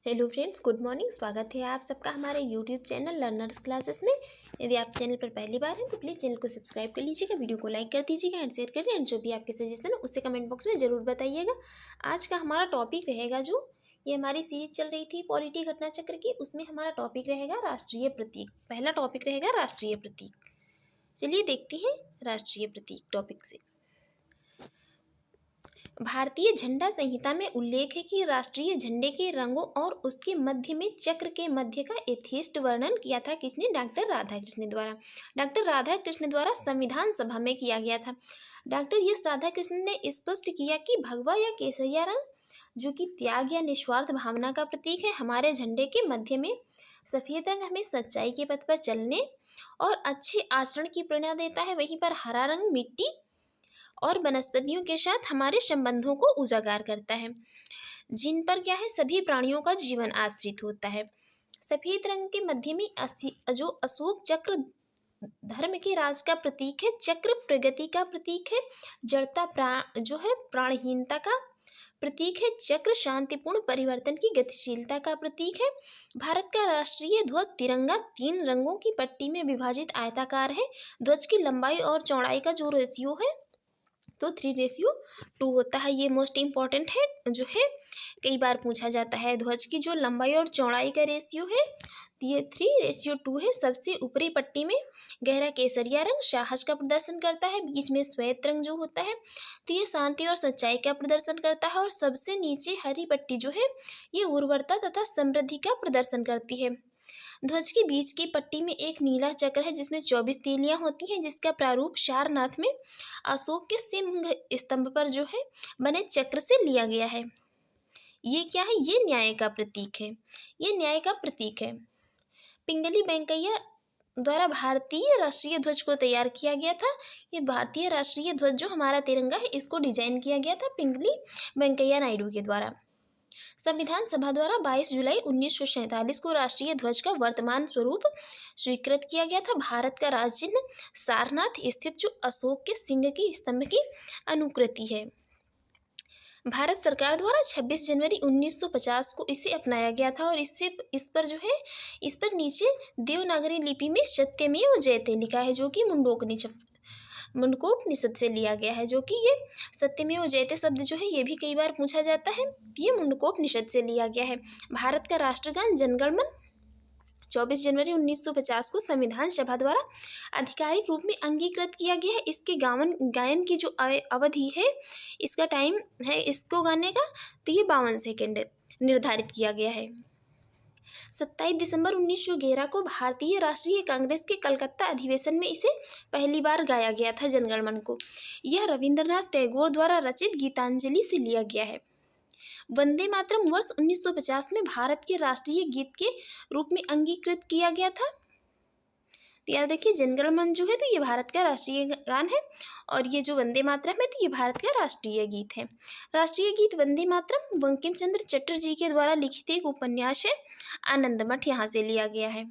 Hello friends, good morning. स्वागत है आप सबका हमारे यूट्यूब चैनल लर्नर्स क्लासेस में। यदि आप चैनल पर पहली बार हैं तो प्लीज़ चैनल को सब्सक्राइब कर लीजिएगा, वीडियो को लाइक कर दीजिएगा एंड शेयर करिए, एंड जो भी आपके सजेशन है उससे कमेंट बॉक्स में ज़रूर बताइएगा। आज का हमारा टॉपिक रहेगा, जो ये हमारी सीरीज चल रही थी पॉलिटी घटना चक्र की, उसमें हमारा टॉपिक रहेगा राष्ट्रीय प्रतीक। पहला टॉपिक रहेगा राष्ट्रीय प्रतीक। चलिए देखते हैं राष्ट्रीय प्रतीक टॉपिक से। भारतीय झंडा संहिता में उल्लेख है कि राष्ट्रीय झंडे के रंगों और उसके मध्य में चक्र के मध्य का यथेष्ट वर्णन किया था किसने? डॉक्टर राधाकृष्ण द्वारा। डॉक्टर राधाकृष्ण द्वारा संविधान सभा में किया गया था। डॉक्टर एस राधाकृष्ण ने स्पष्ट किया कि भगवा या केसरिया रंग, जो कि त्याग या निस्वार्थ भावना का प्रतीक है, हमारे झंडे के मध्य में। सफेद रंग हमें सच्चाई के पथ पर चलने और अच्छे आचरण की प्रेरणा देता है। वहीं पर हरा रंग मिट्टी और वनस्पतियों के साथ हमारे संबंधों को उजागर करता है, जिन पर क्या है, सभी प्राणियों का जीवन आश्रित होता है। सफेद रंग के मध्य में जो अशोक चक्र धर्म के राज का प्रतीक है, चक्र प्रगति का प्रतीक है, जड़ता जो है प्राणहीनता का प्रतीक है, चक्र शांतिपूर्ण परिवर्तन की गतिशीलता का प्रतीक है। भारत का राष्ट्रीय ध्वज तिरंगा 3 रंगों की पट्टी में विभाजित आयताकार है। ध्वज की लंबाई और चौड़ाई का जो रेशियो है तो 3:2 होता है। ये मोस्ट इम्पॉर्टेंट है, जो है कई बार पूछा जाता है। ध्वज की जो लंबाई और चौड़ाई का रेशियो है तो ये 3:2 है। सबसे ऊपरी पट्टी में गहरा केसरिया रंग साहस का प्रदर्शन करता है, बीच में श्वेत रंग जो होता है तो ये शांति और सच्चाई का प्रदर्शन करता है, और सबसे नीचे हरी पट्टी जो है ये उर्वरता तथा समृद्धि का प्रदर्शन करती है। ध्वज के बीच की पट्टी में एक नीला चक्र है जिसमें 24 तीलियां होती हैं, जिसका प्रारूप सारनाथ में अशोक के सिंह स्तंभ पर जो है बने चक्र से लिया गया है। ये क्या है? ये न्याय का प्रतीक है। ये न्याय का प्रतीक है। पिंगली वेंकैया द्वारा भारतीय राष्ट्रीय ध्वज को तैयार किया गया था। ये भारतीय राष्ट्रीय ध्वज जो हमारा तिरंगा है, इसको डिजाइन किया गया था पिंगली वेंकैया नायडू के द्वारा। संविधान सभा द्वारा 22 जुलाई 1947 को राष्ट्रीय ध्वज का वर्तमान स्वरूप स्वीकृत किया गया था। भारत का राज चिन्ह सारनाथ स्थित जो अशोक के सिंह की स्तंभ की अनुकृति है। भारत सरकार द्वारा 26 जनवरी 1950 को इसे अपनाया गया था, और इस पर नीचे देवनागरी लिपि में सत्यमेव जयते लिखा है, जो कि मुंडकोपनिषद से लिया गया है। जो कि ये सत्यमेव जयते शब्द जो है ये भी कई बार पूछा जाता है, ये मुंडकोपनिषद से लिया गया है। भारत का राष्ट्रगान जनगण मन 24 जनवरी 1950 को संविधान सभा द्वारा आधिकारिक रूप में अंगीकृत किया गया है। इसके गायन की जो अवधि है, इसका टाइम है इसको गाने का, तो ये 52 सेकेंड निर्धारित किया गया है। 27 दिसंबर 1911 को भारतीय राष्ट्रीय कांग्रेस के कलकत्ता अधिवेशन में इसे पहली बार गाया गया था, जनगण मन को। यह रविंद्रनाथ टैगोर द्वारा रचित गीतांजलि से लिया गया है। वंदे मातरम वर्ष 1950 में भारत के राष्ट्रीय गीत के रूप में अंगीकृत किया गया था। तो याद रखिए, जनगण मन जो है तो ये भारत का राष्ट्रीय गान है, और ये जो वंदे मातरम है तो ये भारत का राष्ट्रीय गीत है। राष्ट्रीय गीत वंदे मातरम बंकिम चंद्र चटर्जी के द्वारा लिखित एक उपन्यास है, आनंद मठ, यहाँ से लिया गया है।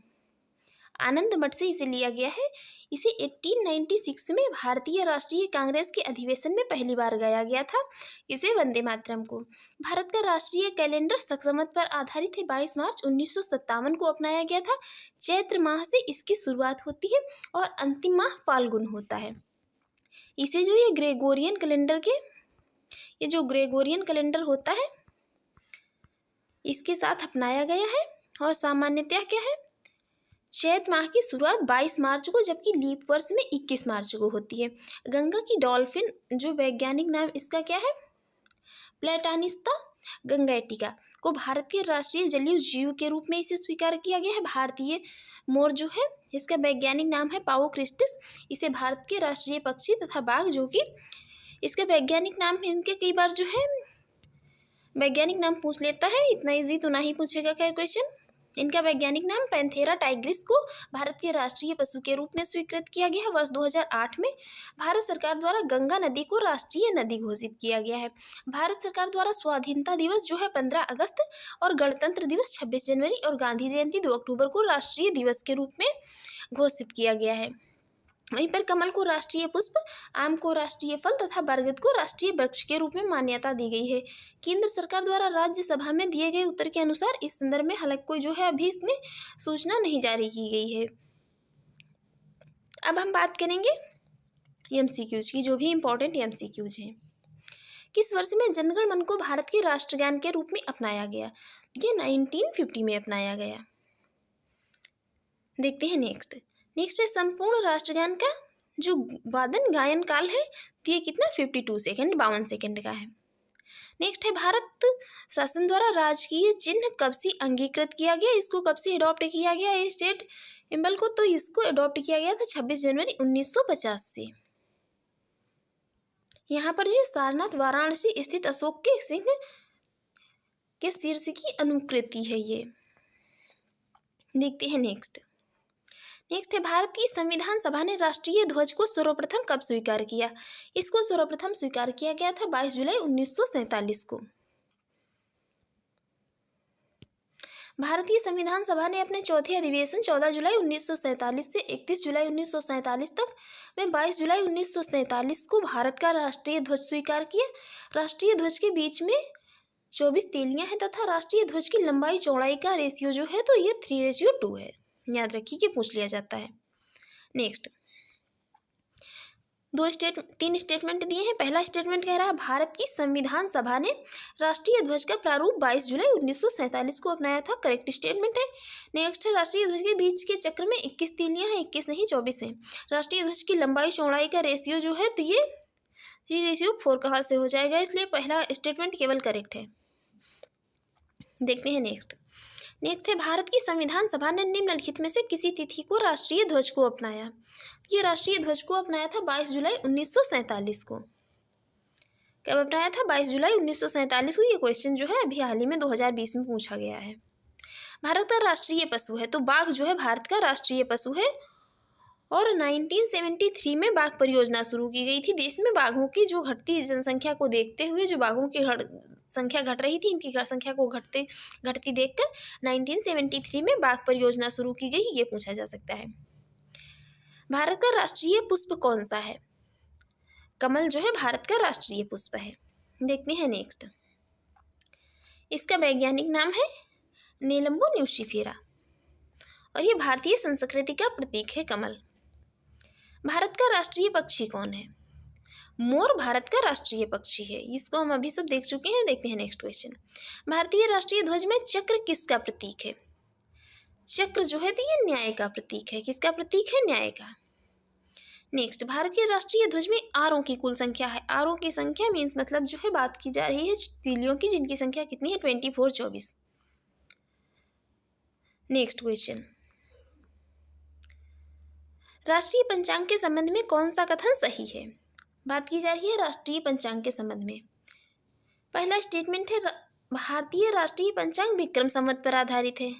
आनंद मठ से इसे लिया गया है। इसे 1896 में भारतीय राष्ट्रीय कांग्रेस के अधिवेशन में पहली बार गाया गया था, इसे वंदे मातरम को। भारत का राष्ट्रीय कैलेंडर संवत पर आधारित है। 22 मार्च 1957 को अपनाया गया था। चैत्र माह से इसकी शुरुआत होती है और अंतिम माह फाल्गुन होता है। इसे जो ये जो ग्रेगोरियन कैलेंडर होता है, इसके साथ अपनाया गया है। और सामान्यतः क्या है, चैत माह की शुरुआत 22 मार्च को, जबकि लीप वर्ष में 21 मार्च को होती है। गंगा की डॉल्फिन जो वैज्ञानिक नाम इसका क्या है, प्लेटानिस्ता गंगैटिका, को भारत के राष्ट्रीय जलीय जीव के रूप में इसे स्वीकार किया गया है। भारतीय मोर जो है इसका वैज्ञानिक नाम है पाओ क्रिस्टिस। इसे भारत के राष्ट्रीय पक्षी तथा बाघ, जो कि इसका वैज्ञानिक नाम है, इनके कई बार जो है वैज्ञानिक नाम पूछ लेता है, इतना इजी तो नहीं पूछेगा क्या क्वेश्चन। इनका वैज्ञानिक नाम पैंथेरा टाइग्रिस को भारत के राष्ट्रीय पशु के रूप में स्वीकृत किया गया है। वर्ष 2008 में भारत सरकार द्वारा गंगा नदी को राष्ट्रीय नदी घोषित किया गया है। भारत सरकार द्वारा स्वाधीनता दिवस जो है 15 अगस्त और गणतंत्र दिवस 26 जनवरी और गांधी जयंती 2 अक्टूबर को राष्ट्रीय दिवस के रूप में घोषित किया गया है। वहीं पर कमल को राष्ट्रीय पुष्प, आम को राष्ट्रीय फल तथा बरगद को राष्ट्रीय वृक्ष के रूप में मान्यता दी गई है। केंद्र सरकार द्वारा राज्यसभा में दिए गए उत्तर के अनुसार इस संदर्भ में हालांकि कोई जो है अभी इसमें सूचना नहीं जारी की गई है। अब हम बात करेंगे एमसीक्यूज की, जो भी इम्पोर्टेंट एमसीक्यूज हैं। किस वर्ष में जनगण मन को भारत के राष्ट्रगान के रूप में अपनाया गया? ये 1950 में अपनाया गया। देखते हैं नेक्स्ट है संपूर्ण राष्ट्रगान का जो वादन गायन काल है तो ये कितना 52 सेकेंड 52 सेकेंड का है। नेक्स्ट है भारत शासन द्वारा राजकीय चिन्ह कब से अंगीकृत किया गया? इसको कब से अडॉप्ट किया गया है स्टेट एम्बल को? तो इसको अडॉप्ट किया गया था 26 जनवरी 1950 से। यहाँ पर जो सारनाथ वाराणसी स्थित अशोक के सिंह के शीर्ष की अनुकृति है ये। देखते हैं नेक्स्ट है भारत की संविधान सभा ने राष्ट्रीय ध्वज को सर्वप्रथम कब स्वीकार किया? इसको सर्वप्रथम स्वीकार किया गया था 22 जुलाई 1947 को। भारतीय संविधान सभा ने अपने चौथे अधिवेशन 14 जुलाई 1947 से 31 जुलाई 1947 तक में 22 जुलाई 1947 को भारत का राष्ट्रीय ध्वज स्वीकार किया। राष्ट्रीय ध्वज के बीच में 24 तीलियां हैं तथा राष्ट्रीय ध्वज की लंबाई चौड़ाई का रेशियो जो है तो ये 3:2 है। याद रखिए कि पूछ लिया जाता है। नेक्स्ट 3 स्टेटमेंट दिए हैं। पहला स्टेटमेंट कह रहा है भारत की संविधान सभा ने राष्ट्रीय ध्वज का प्रारूप 22 जुलाई 1947 को अपनाया था। करेक्ट स्टेटमेंट है। नेक्स्ट है राष्ट्रीय ध्वज के बीच के चक्र में 21 तीलियां हैं, 21 नहीं 24 हैं। राष्ट्रीय ध्वज की लंबाई चौड़ाई का रेशियो जो है तो ये 3:4 कहाँ से हो जाएगा, इसलिए पहला स्टेटमेंट केवल करेक्ट है। देखते हैं नेक्स्ट है भारत की संविधान सभा ने निम्नलिखित में से किसी तिथि को राष्ट्रीय ध्वज को अपनाया? ये राष्ट्रीय ध्वज को अपनाया था 22 जुलाई 1947 को। कब अपनाया था? 22 जुलाई 1947 को। ये क्वेश्चन जो है अभी हाल ही में 2020 में पूछा गया है। भारत का राष्ट्रीय पशु है तो बाघ जो है भारत का राष्ट्रीय पशु है और 1973 में बाघ परियोजना शुरू की गई थी। देश में बाघों की जो घटती जनसंख्या को देखते हुए जो बाघों की संख्या घट रही थी, इनकी संख्या को घटती देखकर 1973 में बाघ परियोजना शुरू की गई, ये पूछा जा सकता है। भारत का राष्ट्रीय पुष्प कौन सा है? कमल जो है भारत का राष्ट्रीय पुष्प है। देखते हैं नेक्स्ट, इसका वैज्ञानिक नाम है नेलम्बो न्यूसिफेरा और ये भारतीय संस्कृति का प्रतीक है कमल। भारत का राष्ट्रीय पक्षी कौन है? मोर भारत का राष्ट्रीय पक्षी है। इसको हम अभी सब देख चुके हैं। देखते हैं नेक्स्ट क्वेश्चन, भारतीय राष्ट्रीय ध्वज में चक्र किसका प्रतीक है? चक्र जो है तो ये न्याय का प्रतीक है। किसका प्रतीक है? न्याय का। नेक्स्ट, भारतीय राष्ट्रीय ध्वज में आरों की कुल संख्या है। आरों की संख्या मीन्स मतलब जो है बात की जा रही है तीलियों की, जिनकी संख्या कितनी है? 24। नेक्स्ट क्वेश्चन, राष्ट्रीय पंचांग के संबंध में कौन सा कथन सही है? बात की जा रही है राष्ट्रीय पंचांग के संबंध में। पहला स्टेटमेंट है भारतीय राष्ट्रीय पंचांग विक्रम संवत पर आधारित है।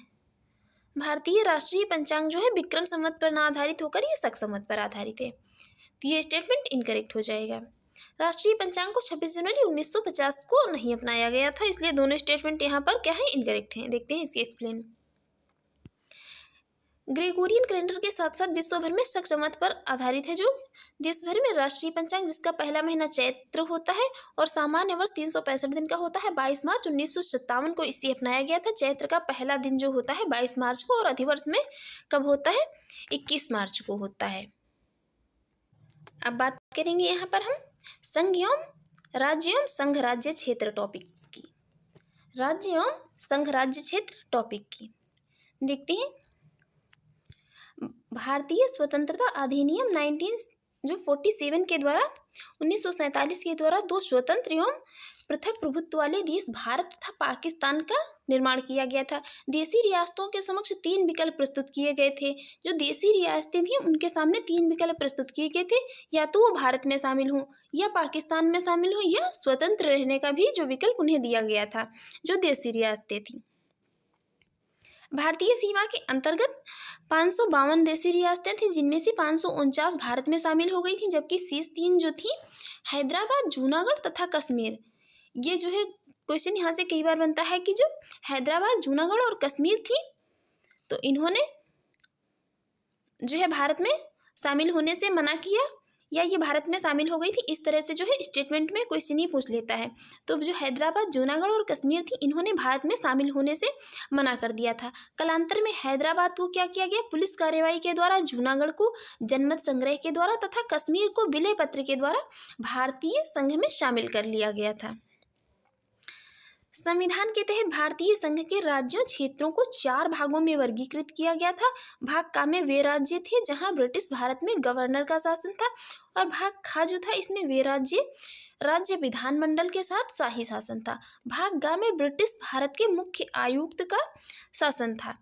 भारतीय राष्ट्रीय पंचांग जो है विक्रम संवत पर ना आधारित होकर ये शक संवत पर आधारित है, तो ये स्टेटमेंट इनकरेक्ट हो जाएगा। राष्ट्रीय पंचांग को 26 जनवरी 1950 को नहीं अपनाया गया था, इसलिए दोनों स्टेटमेंट यहाँ पर क्या है? इनकरेक्ट हैं। देखते हैं इसकी एक्सप्लेन। ग्रेगोरियन कैलेंडर के साथ साथ विश्व भर में शक संवत पर आधारित है जो देश भर में राष्ट्रीय पंचांग, जिसका पहला महीना चैत्र होता है और सामान्य वर्ष 365 दिन का होता है। 22 मार्च 1957 को इसे अपनाया गया था। चैत्र का पहला दिन जो होता है 22 मार्च को और अधिवर्ष में कब होता है? 21 मार्च को होता है। अब बात करेंगे यहाँ पर हम संघ एवं राज्य एवं संघ राज्य क्षेत्र टॉपिक की। राज्य एवं संघ राज्य क्षेत्र टॉपिक की देखते हैं। भारतीय स्वतंत्रता अधिनियम 1947 के द्वारा 1947 के द्वारा दो स्वतंत्र एवं पृथक प्रभुत्व वाले देश भारत तथा पाकिस्तान का निर्माण किया गया था। देशी रियासतों के समक्ष 3 विकल्प प्रस्तुत किए गए थे। जो देशी रियासतें थीं उनके सामने 3 विकल्प प्रस्तुत किए गए थे, या तो वो भारत में शामिल हों या पाकिस्तान में शामिल हों या स्वतंत्र रहने का भी जो विकल्प उन्हें दिया गया था जो देशी रियासतें थीं। भारतीय सीमा के अंतर्गत 552 देशी रियासतें थीं, जिनमें से 549 भारत में शामिल हो गई थी, जबकि शेष 3 जो थी हैदराबाद, जूनागढ़ तथा कश्मीर। ये जो है क्वेश्चन यहाँ से कई बार बनता है कि जो हैदराबाद, जूनागढ़ और कश्मीर थी तो इन्होंने जो है भारत में शामिल होने से मना किया या ये भारत में शामिल हो गई थी, इस तरह से जो है स्टेटमेंट में क्वेश्चन ही पूछ लेता है। तो जो हैदराबाद, जूनागढ़ और कश्मीर थी, इन्होंने भारत में शामिल होने से मना कर दिया था। कालांतर में हैदराबाद को क्या किया गया, पुलिस कार्रवाई के द्वारा, जूनागढ़ को जनमत संग्रह के द्वारा तथा कश्मीर को विलय पत्र के द्वारा भारतीय संघ में शामिल कर लिया गया था। संविधान के तहत भारतीय संघ के राज्यों, क्षेत्रों को 4 भागों में वर्गीकृत किया गया था। भाग का में वे राज्य थे जहां ब्रिटिश भारत में गवर्नर का शासन था, और भाग खा जो था, इसमें वे राज्य विधानमंडल के साथ शाही शासन था। भाग गा में ब्रिटिश भारत के मुख्य आयुक्त का शासन था।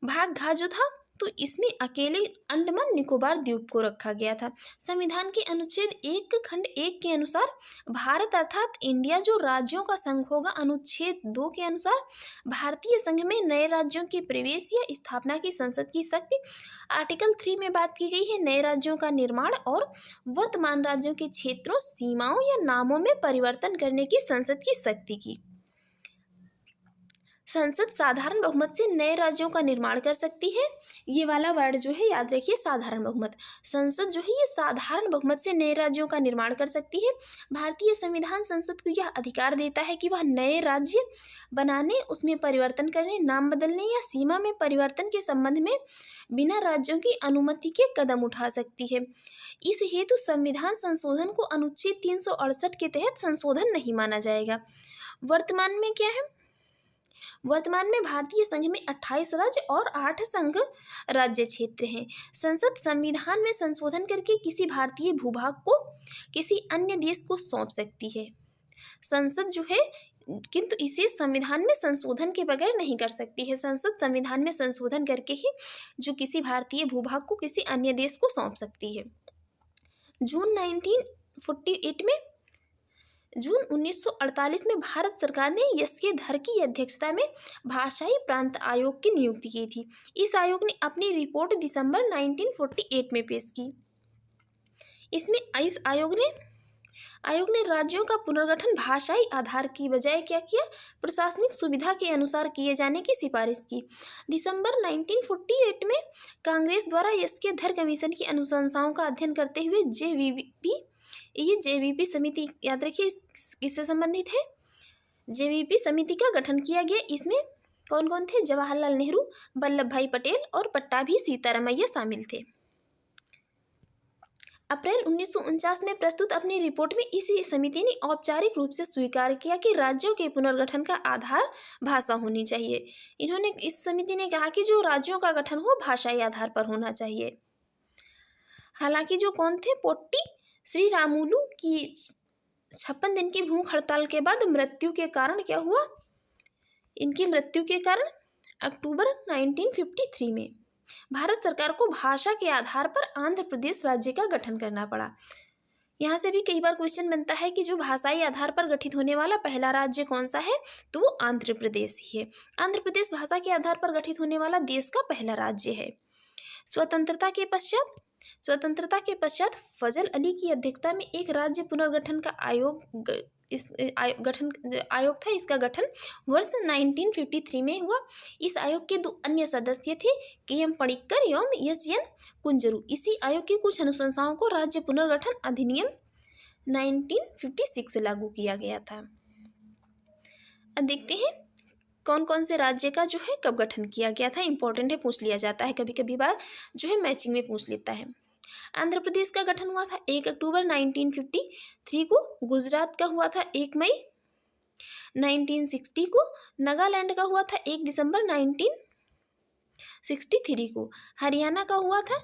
भाग घा जो था, तो इसमें अकेले अंडमान निकोबार द्वीप को रखा गया था। संविधान के अनुच्छेद 1 खंड 1 के अनुसार भारत अर्थात इंडिया जो राज्यों का संघ होगा, अनुच्छेद 2 के अनुसार भारतीय संघ में नए राज्यों के प्रवेश या स्थापना की संसद की शक्ति। आर्टिकल 3 में बात की गई है नए राज्यों का निर्माण और वर्तमान राज्यों के क्षेत्रों, सीमाओं या नामों में परिवर्तन करने की संसद की शक्ति की। संसद साधारण बहुमत से नए राज्यों का निर्माण कर सकती है। ये वाला वर्ड जो है याद रखिए, साधारण बहुमत। संसद जो है ये साधारण बहुमत से नए राज्यों का निर्माण कर सकती है। भारतीय संविधान संसद को यह अधिकार देता है कि वह नए राज्य बनाने, उसमें परिवर्तन करने, नाम बदलने या सीमा में परिवर्तन के संबंध में बिना राज्यों की अनुमति के कदम उठा सकती है। इस हेतु संविधान संशोधन को अनुच्छेद 368 के तहत संशोधन नहीं माना जाएगा। वर्तमान में क्या है, वर्तमान में भारतीय संघ में 28 राज्य और 8 संघ राज्य क्षेत्र हैं। संसद संविधान में संशोधन करके किसी भारतीय भूभाग को किसी अन्य देश को सौंप सकती है। संसद जो है, किंतु इसे संविधान में संशोधन के बगैर नहीं कर सकती है। संसद संविधान में संशोधन करके ही जो किसी भारतीय भूभाग को किसी अन्य देश को सौंप सकती है। जून 1948 में भारत सरकार ने एस के धर की अध्यक्षता में भाषाई प्रांत आयोग की नियुक्ति की थी। इस आयोग ने अपनी रिपोर्ट दिसंबर 1948 में पेश की। इसमें इस आयोग ने राज्यों का पुनर्गठन भाषाई आधार की बजाय क्या किया, प्रशासनिक सुविधा के अनुसार किए जाने की सिफारिश की। दिसंबर 1948 में कांग्रेस द्वारा एस के धर कमीशन की अनुशंसाओं का अध्ययन करते हुए जेवीपी समिति, याद रखिए किससे संबंधित है, जेवीपी समिति का गठन किया गया। इसमें कौन कौन थे, जवाहरलाल नेहरू, वल्लभ भाई पटेल और पट्टाभी सीतारामैया शामिल थे। अप्रैल 1949 में प्रस्तुत अपनी रिपोर्ट में इसी समिति ने औपचारिक रूप से स्वीकार किया कि राज्यों के पुनर्गठन का आधार भाषा होनी चाहिए। इस समिति ने कहा कि जो राज्यों का गठन हो भाषाई आधार पर होना चाहिए। हालांकि जो कौन थे, पोट्टी श्री रामुलु की 56 दिन की भूख हड़ताल के बाद मृत्यु के कारण क्या हुआ, इनकी मृत्यु के कारण अक्टूबर 1953 में भारत सरकार को भाषा के आधार पर आंध्र प्रदेश राज्य का गठन करना पड़ा। यहाँ से भी कई बार क्वेश्चन बनता है कि जो भाषाई आधार पर गठित होने वाला पहला राज्य कौन सा है, तो वो आंध्र प्रदेश ही है। आंध्र प्रदेश भाषा के आधार पर गठित होने वाला देश का पहला राज्य है। स्वतंत्रता के पश्चात फजल अली की अध्यक्षता में एक राज्य पुनर्गठन का आयोग था। इसका गठन वर्ष 1953 में हुआ। इस आयोग के 2 अन्य सदस्य थे, के.एम. पणिक्कर एवं एस.एन. कुंजरू। इसी आयोग की कुछ अनुशंसाओं को राज्य पुनर्गठन अधिनियम 1956 से लागू किया गया था। अब देखते हैं कौन कौन से राज्य का जो है कब गठन किया गया था। इंपॉर्टेंट है, पूछ लिया जाता है कभी कभी बार, जो है मैचिंग में पूछ लेता है। आंध्र प्रदेश का गठन हुआ था 1 अक्टूबर 1953 को। गुजरात का हुआ था 1 मई 1960 को। नागालैंड का हुआ था 1 दिसंबर 1963 को। हरियाणा का हुआ था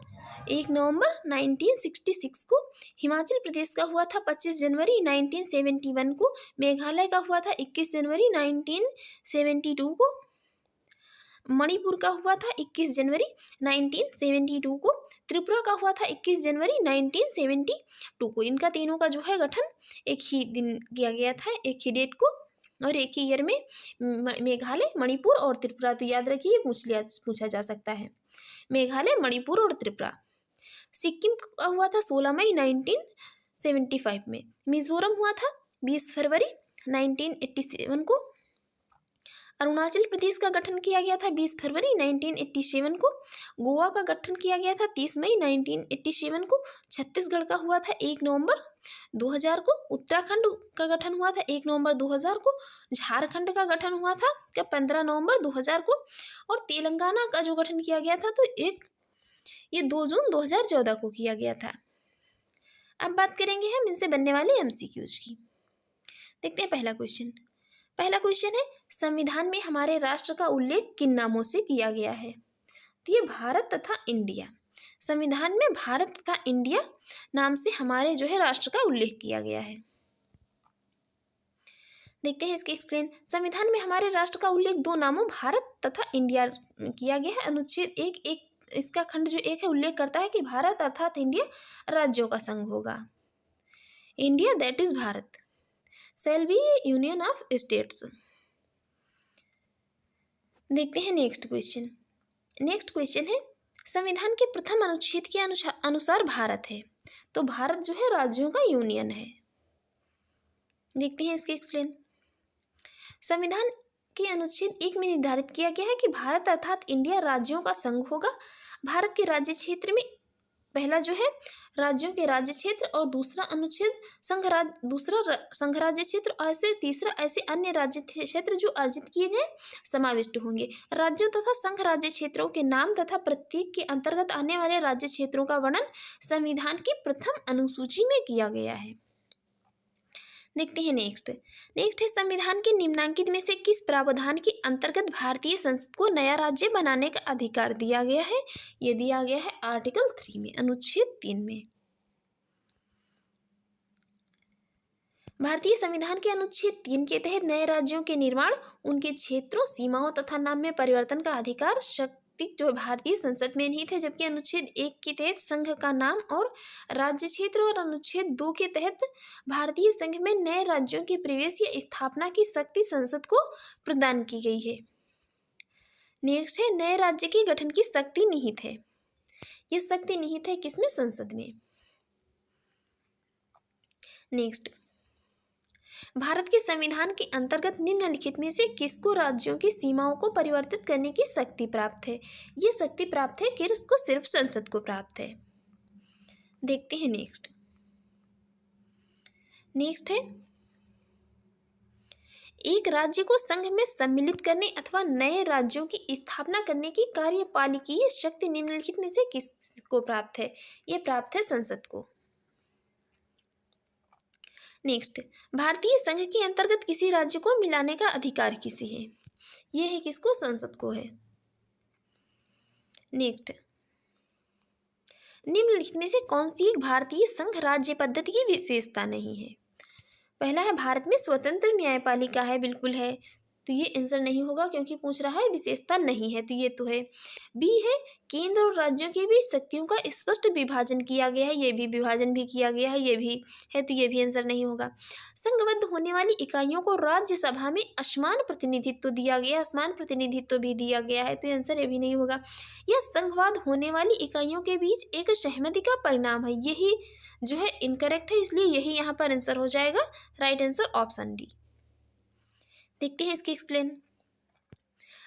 1 नवंबर 1966 को। हिमाचल प्रदेश का हुआ था 25 जनवरी 1971 को। मेघालय का हुआ था 21 जनवरी 1972 को। मणिपुर का हुआ था 21 जनवरी 1972 को। त्रिपुरा का हुआ था 21 जनवरी 1972 को। इनका तीनों का जो है गठन एक ही दिन किया गया था, एक ही डेट को और एक ही ईयर में। मेघालय, मणिपुर और त्रिपुरा, तो याद रखिए पूछा जा सकता है, मेघालय, मणिपुर और त्रिपुरा। सिक्किम का हुआ था 16 मई 1975 में। मिजोरम हुआ था 20 फरवरी 1987 को। अरुणाचल प्रदेश का गठन किया गया था 20 फरवरी 1987 को। गोवा का गठन किया गया था 30 मई 1987 को। छत्तीसगढ़ का हुआ था 1 नवंबर 2000 को। उत्तराखंड का गठन हुआ था 1 नवंबर 2000 को। झारखंड का गठन हुआ था 15 नवंबर 2000 को। और तेलंगाना का जो गठन किया गया था तो ये 2 जून 2014 को किया गया था। अब बात करेंगे हम इनसे बनने वाले MCQs की। देखते हैं पहला क्वेश्चन है, संविधान में हमारे राष्ट्र का उल्लेख किन नामों से किया गया है? तो ये भारत तथा इंडिया, संविधान में भारत तथा इंडिया नाम से हमारे जो है राष्ट्र का उल्लेख किया गया है। देखते हैं इसके एक्सप्लेन। संविधान में हमारे राष्ट्र का उल्लेख 2 नामों भारत तथा इंडिया किया गया है। अनुच्छेद 1 इसका खंड जो 1 है उल्लेख करता है कि भारत अर्थात इंडिया राज्यों का संघ होगा। India that is Bharat shall be union of states. देखते हैं नेक्स्ट क्वेश्चन है, संविधान के प्रथम अनुच्छेद के अनुसार भारत है, तो भारत जो है राज्यों का यूनियन है। देखते हैं इसके एक्सप्लेन। संविधान के अनुच्छेद 1 में निर्धारित किया गया है कि भारत अर्थात इंडिया राज्यों का संघ होगा। भारत के राज्य क्षेत्र में पहला जो है राज्यों के राज्य क्षेत्र और दूसरा अनुच्छेद संघ राज्य क्षेत्र और तीसरा ऐसे अन्य राज्य क्षेत्र जो अर्जित किए जाए समाविष्ट होंगे। राज्यों तथा संघ राज्य क्षेत्रों के नाम तथा प्रत्येक के अंतर्गत आने वाले राज्य क्षेत्रों का वर्णन संविधान की प्रथम अनुसूची में किया गया है। देखते हैं नेक्स्ट है, संविधान के निम्नांकित में से किस प्रावधान के अंतर्गत भारतीय संसद को नया राज्य बनाने का अधिकार दिया गया है? ये दिया गया है आर्टिकल 3 में, अनुच्छेद 3 में। भारतीय संविधान के अनुच्छेद 3 के तहत नए राज्यों के निर्माण, उनके क्षेत्रों, सीमाओं तथा नाम में परिवर्तन का अधिकार जो भारतीय संसद में निहित है, जबकि अनुच्छेद 1 के तहत संघ का नाम और राज्य क्षेत्र और अनुच्छेद 2 के तहत भारतीय संघ में नए राज्यों के प्रवेश या स्थापना की शक्ति संसद को प्रदान की गई है। नेक्स्ट है, नए राज्य के गठन की शक्ति निहित है। यह शक्ति निहित है किसमें? संसद में। नेक्स्ट, भारत के संविधान के अंतर्गत निम्नलिखित में से किसको राज्यों की सीमाओं को परिवर्तित करने की शक्ति प्राप्त है? यह शक्ति प्राप्त है किसको? सिर्फ संसद को प्राप्त है। देखते हैं नेक्स्ट है, एक राज्य को संघ में सम्मिलित करने अथवा नए राज्यों की स्थापना करने की कार्यपालिकीय शक्ति निम्नलिखित में से किसको प्राप्त है? यह प्राप्त है संसद को। नेक्स्ट, भारतीय संघ के अंतर्गत किसी राज्य को मिलाने का अधिकार किसे है? यह है किसको? संसद को है। नेक्स्ट, निम्नलिखित में से कौन सी एक भारतीय संघ राज्य पद्धति की विशेषता नहीं है? पहला है भारत में स्वतंत्र न्यायपालिका है, बिल्कुल है, तो ये आंसर नहीं होगा क्योंकि पूछ रहा है विशेषता नहीं है, तो ये तो है। बी है केंद्र और राज्यों के बीच शक्तियों का स्पष्ट विभाजन किया गया है, ये भी विभाजन भी किया गया है, ये भी है, तो ये भी आंसर नहीं होगा। संघबद्ध होने वाली इकाइयों को राज्यसभा में असमान प्रतिनिधित्व दिया गया, असमान प्रतिनिधित्व भी दिया गया है, तो आंसर ये भी नहीं होगा। यह संघवाद होने वाली इकाइयों के बीच एक सहमति का परिणाम है, यही जो है इनकरेक्ट है, इसलिए यही यहाँ पर आंसर हो जाएगा। Right answer option D. देखते हैं इसकी एक्सप्लेन।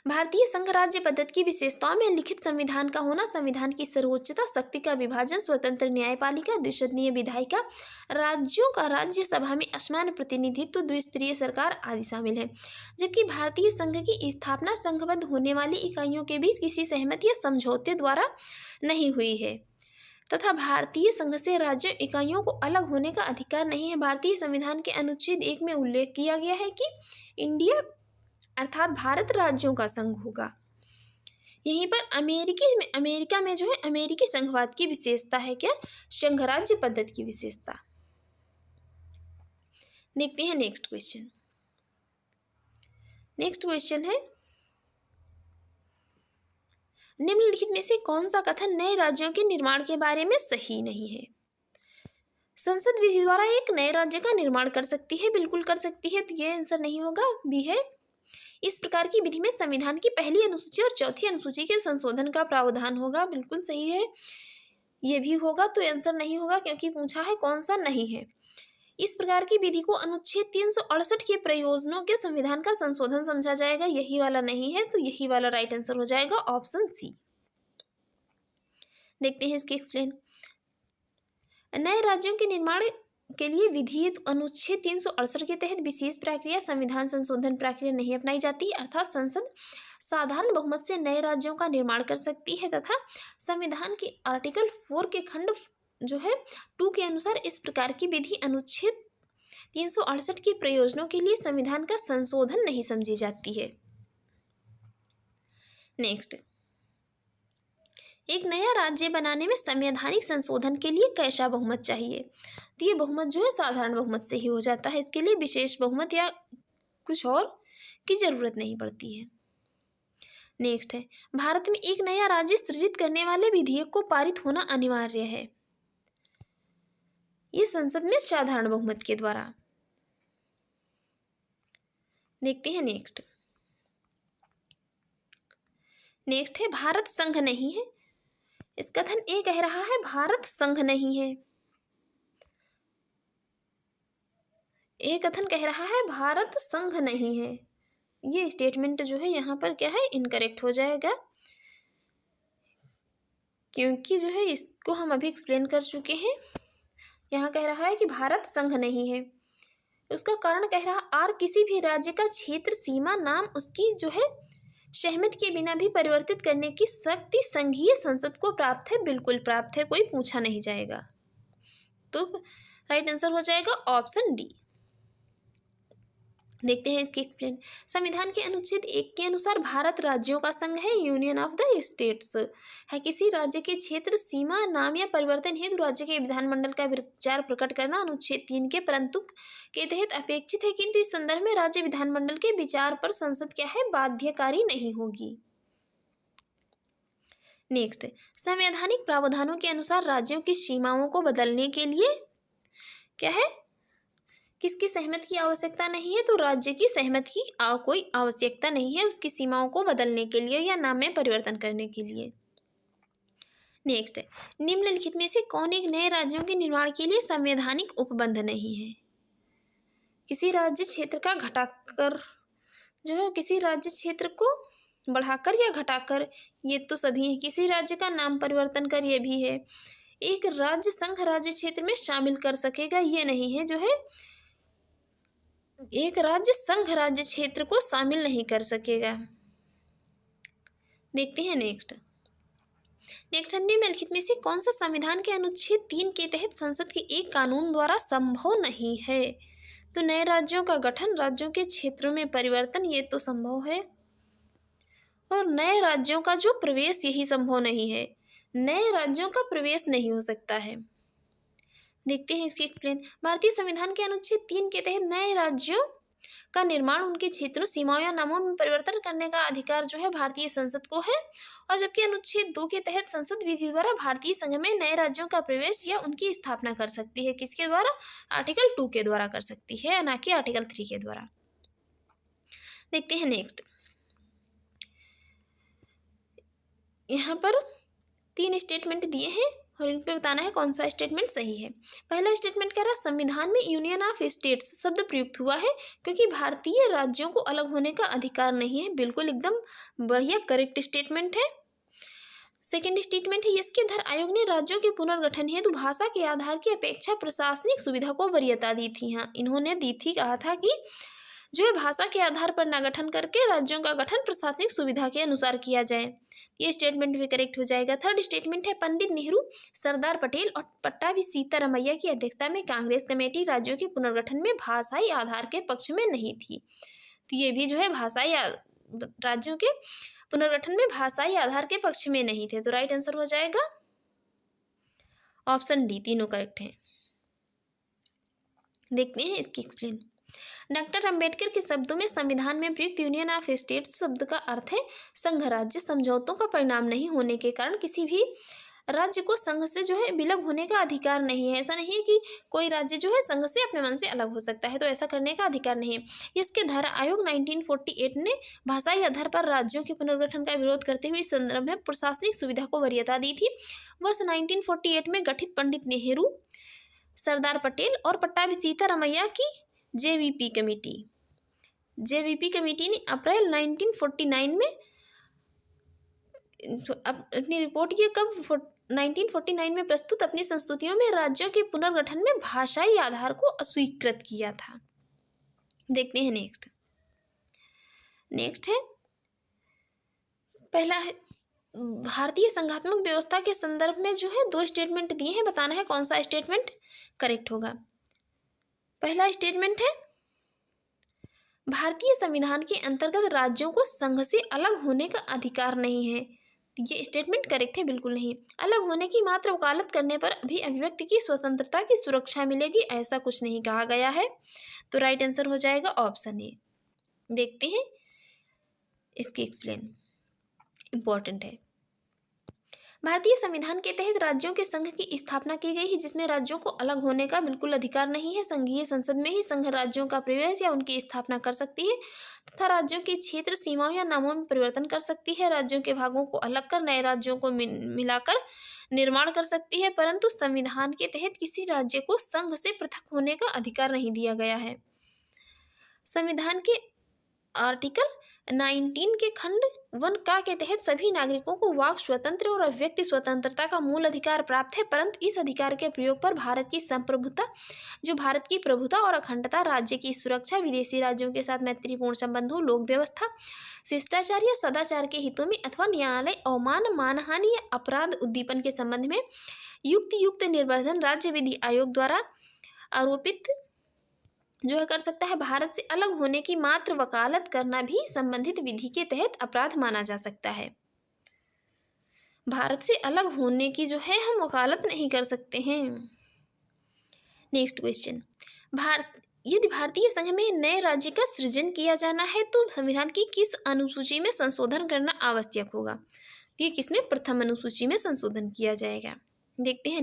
भारतीय संघ राज्य पद्धति की विशेषताओं में लिखित संविधान का होना, संविधान की सर्वोच्चता, शक्ति का विभाजन, स्वतंत्र न्यायपालिका, द्विसदनीय विधायिका, राज्यों का राज्यसभा में असमान प्रतिनिधित्व, द्विस्तरीय सरकार आदि शामिल है। जबकि भारतीय संघ की स्थापना संघबद्ध होने वाली इकाइयों के बीच किसी सहमति या समझौते द्वारा नहीं हुई है तथा भारतीय संघ से राज्य इकाइयों को अलग होने का अधिकार नहीं है। भारतीय संविधान के अनुच्छेद 1 में उल्लेख किया गया है कि इंडिया अर्थात भारत राज्यों का संघ होगा। यहीं पर अमेरिका में जो है अमेरिकी संघवाद की विशेषता है क्या? संघ राज्य पद्धति की विशेषता। देखते हैं नेक्स्ट क्वेश्चन है, निम्नलिखित में से कौन सा कथन नए राज्यों के निर्माण के बारे में सही नहीं है? संसद विधि द्वारा एक नए राज्य का निर्माण कर सकती है, बिल्कुल कर सकती है, तो ये आंसर नहीं होगा, बी है। इस प्रकार की विधि में संविधान की पहली अनुसूची और चौथी अनुसूची के संशोधन का प्रावधान होगा, बिल्कुल सही है, ये भी होगा, तो आंसर नहीं होगा क्योंकि पूछा है कौन सा नहीं है। इस प्रकार की विधि को अनुच्छेद 368 के प्रयोजनों के संविधान का संशोधन समझा जाएगा। यही वाला नहीं है तो यही वाला राइट आंसर हो जाएगा ऑप्शन सी। देखते हैं इसकी एक्सप्लेन। नए राज्यों के निर्माण के लिए विधियत अनुच्छेद 368 के तहत विशेष प्रक्रिया संविधान संशोधन प्रक्रिया नहीं अपनाई जाती, अर्थात संसद साधारण बहुमत से नए राज्यों का निर्माण कर सकती है तथा संविधान के आर्टिकल 4 के खंड जो है 2 के अनुसार इस प्रकार की विधि अनुच्छेद 368 के प्रयोजनों के लिए संविधान का संशोधन नहीं समझी जाती है। नेक्स्ट, एक नया राज्य बनाने में संवैधानिक संशोधन के लिए कैसा बहुमत चाहिए? तो ये बहुमत जो है साधारण बहुमत से ही हो जाता है। इसके लिए विशेष बहुमत या कुछ और की जरूरत नहीं पड़ती है। नेक्स्ट है, भारत में एक नया राज्य सृजित करने वाले विधेयक को पारित होना अनिवार्य है। ये संसद में साधारण बहुमत के द्वारा। देखते हैं नेक्स्ट। नेक्स्ट है, भारत संघ नहीं है। इस कथन ए कह रहा है भारत संघ नहीं है। ए कथन कह रहा है भारत संघ नहीं है। ये स्टेटमेंट जो है यहाँ पर क्या है, इनकरेक्ट हो जाएगा, क्योंकि जो है इसको हम अभी एक्सप्लेन कर चुके हैं। यहाँ कह रहा है कि भारत संघ नहीं है। उसका कारण कह रहा आर किसी भी राज्य का क्षेत्र सीमा नाम उसकी जो है सहमति के बिना भी परिवर्तित करने की शक्ति संघीय संसद को प्राप्त है। बिल्कुल प्राप्त है, कोई पूछा नहीं जाएगा। तो राइट आंसर हो जाएगा ऑप्शन डी। देखते हैं इसकी एक्सप्लेन। संविधान के अनुच्छेद 1 के अनुसार भारत राज्यों का संघ है, यूनियन ऑफ द स्टेट्स है। किसी राज्य के क्षेत्र सीमा नाम या परिवर्तन हेतु राज्य के विधानमंडल का विचार प्रकट करना अनुच्छेद 3 के परंतु के तहत अपेक्षित है, किंतु इस संदर्भ में राज्य विधानमंडल के विचार पर संसद क्या है, बाध्यकारी नहीं होगी। नेक्स्ट, संवैधानिक प्रावधानों के अनुसार राज्यों की सीमाओं को बदलने के लिए क्या है, किसकी सहमति की आवश्यकता नहीं है? तो राज्य की सहमति की कोई आवश्यकता नहीं है उसकी सीमाओं को बदलने के लिए या नाम में परिवर्तन करने के लिए। नेक्स्ट है, निम्नलिखित में से कौन एक नए राज्यों के निर्माण के लिए संवैधानिक उपबंध नहीं है? किसी राज्य क्षेत्र का घटाकर जो है, किसी राज्य क्षेत्र को बढ़ाकर या घटाकर, ये तो सभी है। किसी राज्य का नाम परिवर्तन कर, ये भी है। एक राज्य संघ राज्य क्षेत्र में शामिल कर सकेगा, ये नहीं है। जो है एक राज्य संघ राज्य क्षेत्र को शामिल नहीं कर सकेगा। देखते हैं नेक्स्ट। निम्नलिखित में से कौन सा संविधान के अनुच्छेद 3 के तहत संसद के एक कानून द्वारा संभव नहीं है? तो नए राज्यों का गठन, राज्यों के क्षेत्रों में परिवर्तन, ये तो संभव है। और नए राज्यों का जो प्रवेश, यही संभव नहीं है। नए राज्यों का प्रवेश नहीं हो सकता है। देखते हैं इसकी एक्सप्लेन। भारतीय संविधान के अनुच्छेद 3 के तहत नए राज्यों का निर्माण, उनके क्षेत्रों, सीमाओं या नामों में परिवर्तन करने का अधिकार जो है भारतीय संसद को है। और जबकि अनुच्छेद 2 के तहत संसद विधि द्वारा भारतीय संघ में नए राज्यों का प्रवेश या उनकी स्थापना कर सकती है। किसके द्वारा? आर्टिकल 2 के द्वारा कर सकती है, ना कि आर्टिकल 3 के द्वारा। देखते हैं नेक्स्ट। यहाँ पर 3 स्टेटमेंट दिए हैं और इन पे बताना है कौन सा स्टेटमेंट सही है। पहला स्टेटमेंट कह रहा है संविधान में यूनियन ऑफ स्टेट्स शब्द प्रयुक्त हुआ है क्योंकि भारतीय राज्यों को अलग होने का अधिकार नहीं है। बिल्कुल एकदम बढ़िया करेक्ट स्टेटमेंट है। सेकेंड स्टेटमेंट है इसके धर आयोग ने राज्यों के पुनर्गठन हेतु भाषा के आधार की अपेक्षा प्रशासनिक सुविधा को वरीयता दी थी। हाँ, इन्होंने दी थी, कहा था कि जो है भाषा के आधार पर ना गठन करके राज्यों का गठन प्रशासनिक सुविधा के अनुसार किया जाए। ये स्टेटमेंट भी करेक्ट हो जाएगा। थर्ड स्टेटमेंट है पंडित नेहरू, सरदार पटेल और पट्टाभी सीतारमैया की अध्यक्षता में कांग्रेस कमेटी राज्यों के पुनर्गठन में भाषाई आधार के पक्ष में नहीं थी। तो ये भी जो है भाषाई राज्यों के पुनर्गठन में भाषाई आधार के पक्ष में नहीं थे। तो राइट आंसर हो जाएगा ऑप्शन डी, तीनों करेक्ट हैं। देखते हैं इसकी एक्सप्लेन। डॉक्टर अंबेडकर के शब्दों में संविधान में प्रयुक्त यूनियन ऑफ स्टेट्स शब्द का अर्थ है संघ राज्य। समझौतों का परिणाम नहीं होने के कारण किसी भी राज्य को संघ से जो है विलग होने का अधिकार नहीं है। ऐसा नहीं है कि कोई राज्य जो है संघ से अपने मन से अलग हो सकता है, तो ऐसा करने का अधिकार नहीं है। इसके धारा आयोग 1948 ने भाषाई आधार पर राज्यों के पुनर्गठन का विरोध करते हुए इस संदर्भ में प्रशासनिक सुविधा को वरीयता दी थी। वर्ष 1948 में गठित पंडित नेहरू, सरदार पटेल और पट्टाभी सीतारामैया की जेवीपी कमेटी। जेवीपी कमेटी ने अप्रैल 1949 में अपनी रिपोर्ट की कब 1949 में प्रस्तुत अपनी संस्तुतियों में राज्यों के पुनर्गठन में भाषाई आधार को अस्वीकृत किया था। देखते हैं नेक्स्ट है पहला है भारतीय संघात्मक व्यवस्था के संदर्भ में जो है 2 स्टेटमेंट दिए हैं, बताना है कौन सा स्टेटमेंट करेक्ट होगा। पहला स्टेटमेंट है भारतीय संविधान के अंतर्गत राज्यों को संघ से अलग होने का अधिकार नहीं है। ये स्टेटमेंट करेक्ट है, बिल्कुल नहीं। अलग होने की मात्र वकालत करने पर भी अभिव्यक्ति की स्वतंत्रता की सुरक्षा मिलेगी, ऐसा कुछ नहीं कहा गया है। तो राइट आंसर हो जाएगा ऑप्शन ए। देखते हैं इसकी एक्सप्लेन, इंपॉर्टेंट है। भारतीय संविधान के तहत राज्यों के संघ की स्थापना की गई है, जिसमें राज्यों को अलग होने का बिल्कुल अधिकार नहीं है। संघीय संसद में ही संघ राज्यों का प्रवेश या उनकी स्थापना कर सकती है तथा राज्यों की क्षेत्र सीमाओं या नामों में परिवर्तन कर सकती है। राज्यों के भागों को अलग कर नए राज्यों को मिलाकर निर्माण कर सकती है, परंतु संविधान के तहत किसी राज्य को संघ से पृथक होने का अधिकार नहीं दिया गया है। संविधान के आर्टिकल 19 के खंड 1 के तहत सभी नागरिकों को वाक स्वतंत्र और अभिव्यक्ति स्वतंत्रता का मूल अधिकार प्राप्त है, परंतु इस अधिकार के प्रयोग पर भारत की संप्रभुता, जो भारत की प्रभुता और अखंडता, राज्य की सुरक्षा, विदेशी राज्यों के साथ मैत्रीपूर्ण संबंधों, लोक व्यवस्था, शिष्टाचार या सदाचार के हितों में अथवा न्यायालय अवमान, मानहानि या अपराध उद्दीपन के संबंध में युक्त निर्वर्धन राज्य विधि आयोग द्वारा आरोपित जो है कर सकता है। भारत से अलग होने की मात्र वकालत करना भी संबंधित विधि के तहत अपराध माना जा सकता है। भारत से अलग होने की जो है हम वकालत नहीं कर सकते हैं। नेक्स्ट क्वेश्चन, यदि भारतीय संघ में नए राज्य का सृजन किया जाना है तो संविधान की किस अनुसूची में संशोधन करना आवश्यक होगा? तो ये किसमें? प्रथम अनुसूची में संशोधन किया जाएगा। देखते हैं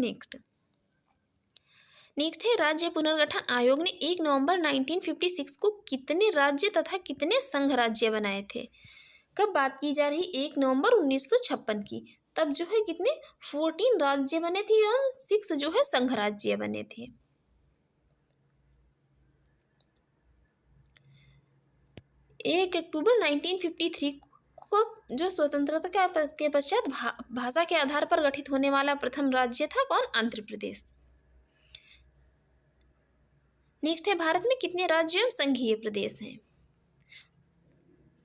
नेक्स्ट है राज्य पुनर्गठन आयोग ने 1 नवंबर 1956 को कितने राज्य तथा कितने संघ राज्य बनाए थे? कब बात की जा रही? 1 नवंबर 1956 की। तब जो है कितने 14 राज्य बने थे और 6 जो है संघ राज्य बने थे। 1 अक्टूबर 1953 को जो स्वतंत्रता के पश्चात भाषा के आधार पर गठित होने वाला प्रथम राज्य था कौन? आंध्र प्रदेश। नेक्स्ट है भारत में कितने राज्य एवं संघीय प्रदेश हैं?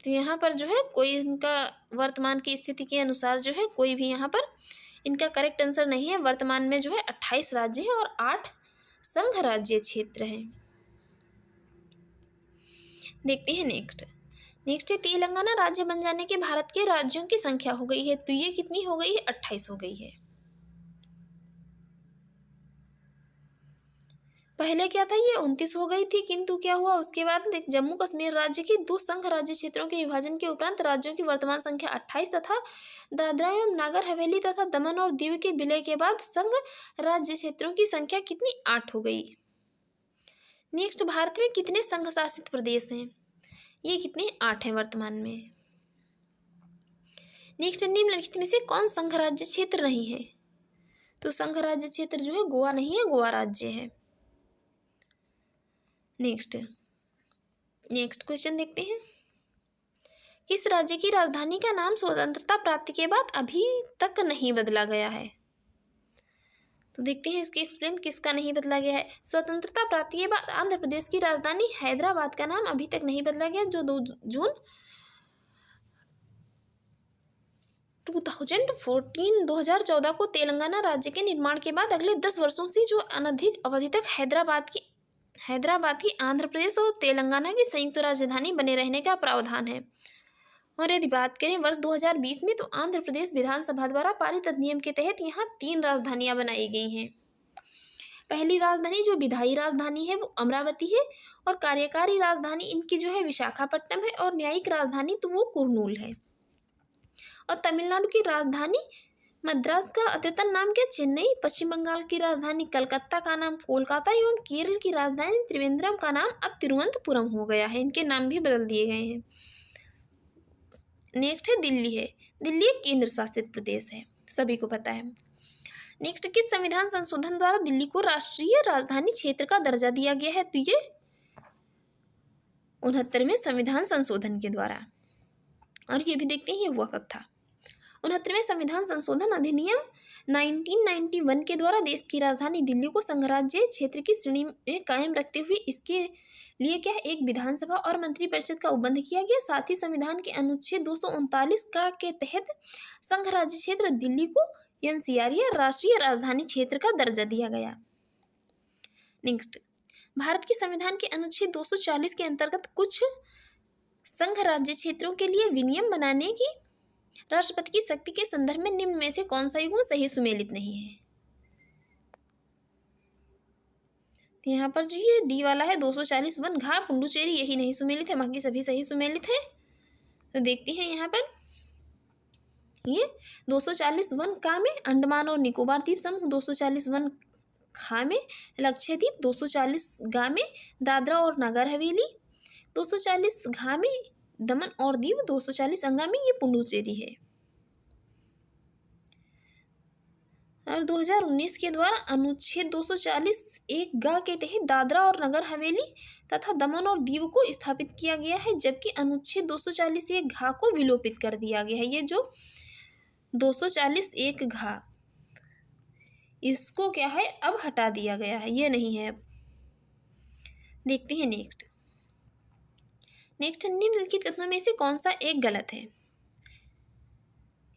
तो यहाँ पर जो है कोई इनका वर्तमान की स्थिति के अनुसार जो है कोई भी यहाँ पर इनका करेक्ट आंसर नहीं है। वर्तमान में जो है 28 राज्य हैं और 8 संघ राज्य क्षेत्र हैं। देखते हैं नेक्स्ट है तेलंगाना राज्य बन जाने के भारत के राज्यों की संख्या हो गई है। तो ये कितनी हो गई है? 28 हो गई है। पहले क्या था? ये 29 हो गई थी, किंतु क्या हुआ उसके बाद जम्मू कश्मीर राज्य के 2 संघ राज्य क्षेत्रों के विभाजन के उपरांत राज्यों की वर्तमान संख्या 28 तथा दादरा एवं नागर हवेली तथा दमन और दीव के विलय के बाद संघ राज्य क्षेत्रों की संख्या कितनी? 8 हो गई। नेक्स्ट, भारत में कितने संघ शासित प्रदेश हैं? ये कितने? 8 हैं वर्तमान में। नेक्स्ट, निम्नलिखित में से कौन संघ राज्य क्षेत्र नहीं है? तो संघ राज्य क्षेत्र जो है गोवा नहीं है, गोवा राज्य है। नेक्स्ट क्वेश्चन देखते हैं। किस राज्य की राजधानी का नाम स्वतंत्रता प्राप्ति के बाद अभी तक नहीं बदला गया है? तो देखते हैं इसकी एक्सप्लेन, किसका नहीं बदला गया है। स्वतंत्रता प्राप्ति के बाद आंध्र प्रदेश की राजधानी हैदराबाद का नाम अभी तक नहीं बदला गया, जो 2 जून 2014 को तेलंगाना राज्य के निर्माण के बाद अगले 10 वर्षों से जो अनधिक अवधि तक हैदराबाद की आंध्र प्रदेश और तेलंगाना की संयुक्त राजधानी बने रहने का प्रावधान है। और यदि बात करें वर्ष 2020 में, तो आंध्र प्रदेश विधानसभा द्वारा पारित अधिनियम के तहत यहाँ 3 राजधानियां बनाई गई हैं। पहली राजधानी जो विधायी राजधानी है वो अमरावती है, और कार्यकारी राजधानी इनकी जो है विशाखापट्टनम है, और न्यायिक राजधानी तो वो कुर्नूल है। और तमिलनाडु की राजधानी मद्रास का अद्यतन नाम क्या? चेन्नई। पश्चिम बंगाल की राजधानी कलकत्ता का नाम कोलकाता एवं केरल की राजधानी त्रिवेंद्रम का नाम अब तिरुवनंतपुरम हो गया है। इनके नाम भी बदल दिए गए हैं। नेक्स्ट है दिल्ली एक केंद्र शासित प्रदेश है, सभी को पता है। नेक्स्ट, किस संविधान संशोधन द्वारा दिल्ली को राष्ट्रीय राजधानी क्षेत्र का दर्जा दिया गया है? तो ये 69वें संविधान संशोधन के द्वारा। और ये भी देखते हैं ये हुआ कब था। 69वें संविधान संशोधन अधिनियम 1991 के द्वारा देश की राजधानी दिल्ली को संघराज्य क्षेत्र की श्रेणी में कायम रखते हुए इसके लिए क्या है, एक विधानसभा और मंत्रिपरिषद का उपबंध किया गया। साथ ही संविधान के अनुच्छेद 239 का के तहत संघराज्य क्षेत्र दिल्ली को एनसीआर या राष्ट्रीय राजधानी क्षेत्र का दर्जा दिया गया। नेक्स्ट, भारत के संविधान के अनुच्छेद 240 के अंतर्गत कुछ संघ राज्य क्षेत्रों के लिए विनियम बनाने की राष्ट्रपति की शक्ति के संदर्भ में निम्न में से कौन सा युग्म सही सुमेलित नहीं है? तो यहाँ पर जो ये डी वाला है 240 वन घा पुडुचेरी, यही नहीं सुमेलित है, बाकी सभी सही सुमेलित है। तो देखते हैं यहाँ पर ये 240 वन का में अंडमान और निकोबार द्वीप समूह, 240 वन खा में लक्षद्वीप, 240 गा में दादरा और नगर हवेली, 240 घा में दमन और दीव, 240 अंगा में ये पुडुचेरी है। और 2019 के द्वारा अनुच्छेद 240 एक गा के तहत दादरा और नगर हवेली तथा दमन और दीव को स्थापित किया गया है, जबकि अनुच्छेद 240 एक घा को विलोपित कर दिया गया है। ये जो 240 एक घा, इसको क्या है अब हटा दिया गया है, ये नहीं है अब। देखते हैं नेक्स्ट, निम्नलिखित कथनों में से कौन सा एक गलत है?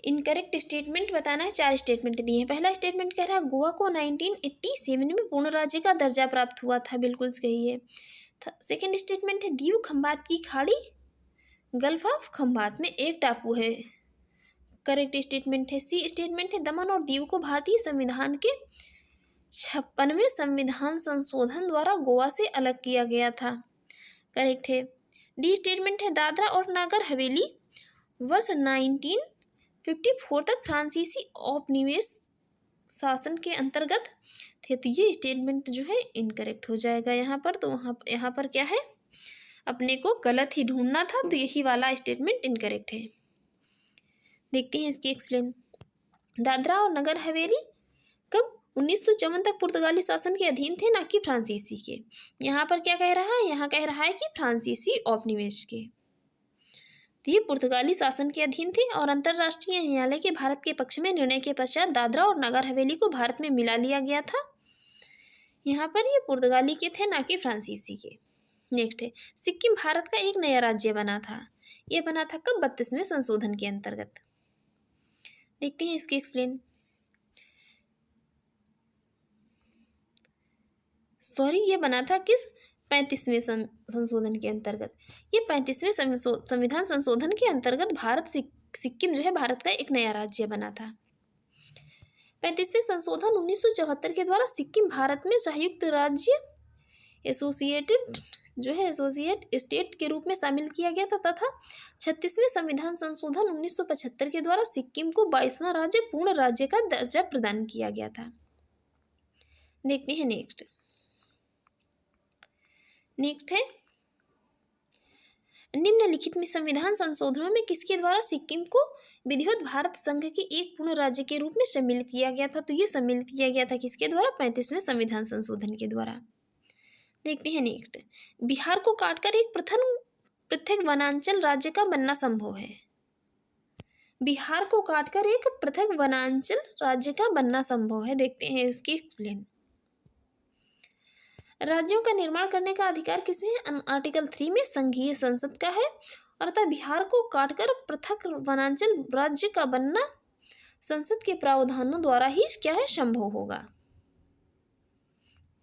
इनकरेक्ट स्टेटमेंट बताना है। 4 स्टेटमेंट दिए हैं। पहला स्टेटमेंट कह रहा है गोवा को 1987 में पूर्ण राज्य का दर्जा प्राप्त हुआ था, बिल्कुल सही है। सेकंड स्टेटमेंट है दीव खंबात की खाड़ी गल्फ ऑफ खंबात में एक टापू है, करेक्ट स्टेटमेंट है। सी स्टेटमेंट है दमन और दीव को भारतीय संविधान के 56वें संविधान संशोधन द्वारा गोवा से अलग किया गया था, करेक्ट है। डी स्टेटमेंट है दादरा और नागर हवेली वर्ष 1954 तक फ्रांसीसी औपनिवेश शासन के अंतर्गत थे, तो ये स्टेटमेंट जो है इनकरेक्ट हो जाएगा यहाँ पर। तो यहाँ पर क्या है, अपने को गलत ही ढूंढना था, तो यही वाला स्टेटमेंट इनकरेक्ट है। देखते हैं इसकी एक्सप्लेन। दादरा और नगर हवेली कब 1954 तक पुर्तगाली शासन के अधीन थे, ना कि फ्रांसीसी के। यहाँ पर क्या कह रहा है, यहाँ कह रहा है कि फ्रांसीसी औपनिवेश के, तो ये पुर्तगाली शासन के अधीन थे। और अंतर्राष्ट्रीय न्यायालय के भारत के पक्ष में निर्णय के पश्चात दादरा और नगर हवेली को भारत में मिला लिया गया था। यहाँ पर ये पुर्तगाली के थे, ना कि फ्रांसीसी के। नेक्स्ट है सिक्किम भारत का एक नया राज्य बना था, ये बना था कब? 32वें संशोधन के अंतर्गत। देखते हैं इसकी एक्सप्लेन। ये बना था किस? 35वें संशोधन के अंतर्गत। ये 35वें संविधान संशोधन के अंतर्गत भारत सिक्किम जो है भारत का एक नया राज्य बना था। 35वें संशोधन 1974 के द्वारा सिक्किम भारत में संयुक्त राज्य एसोसिएट स्टेट के रूप में शामिल किया गया था, तथा 36वें संविधान संशोधन 1975 के द्वारा सिक्किम को 22वां राज्य पूर्ण राज्य का दर्जा प्रदान किया गया था। देखते हैं नेक्स्ट है निम्नलिखित में संविधान संशोधनों में किसके द्वारा सिक्किम को विधिवत भारत संघ के एक पूर्ण राज्य के रूप में सम्मिलित किया गया था? तो ये सम्मिलित किया गया था किसके द्वारा? 35वें संविधान संशोधन के द्वारा। देखते हैं नेक्स्ट, बिहार को काटकर एक पृथक वनांचल राज्य का बनना संभव है। बिहार को काटकर एक पृथक वनांचल राज्य का बनना संभव है। देखते हैं इसकी एक्सप्लेन। राज्यों का निर्माण करने का अधिकार किसमें है? आर्टिकल 3 में संघीय संसद का है। और अतः बिहार को काटकर पृथक वनांचल राज्य का बनना संसद के प्रावधानों द्वारा ही क्या है संभव होगा।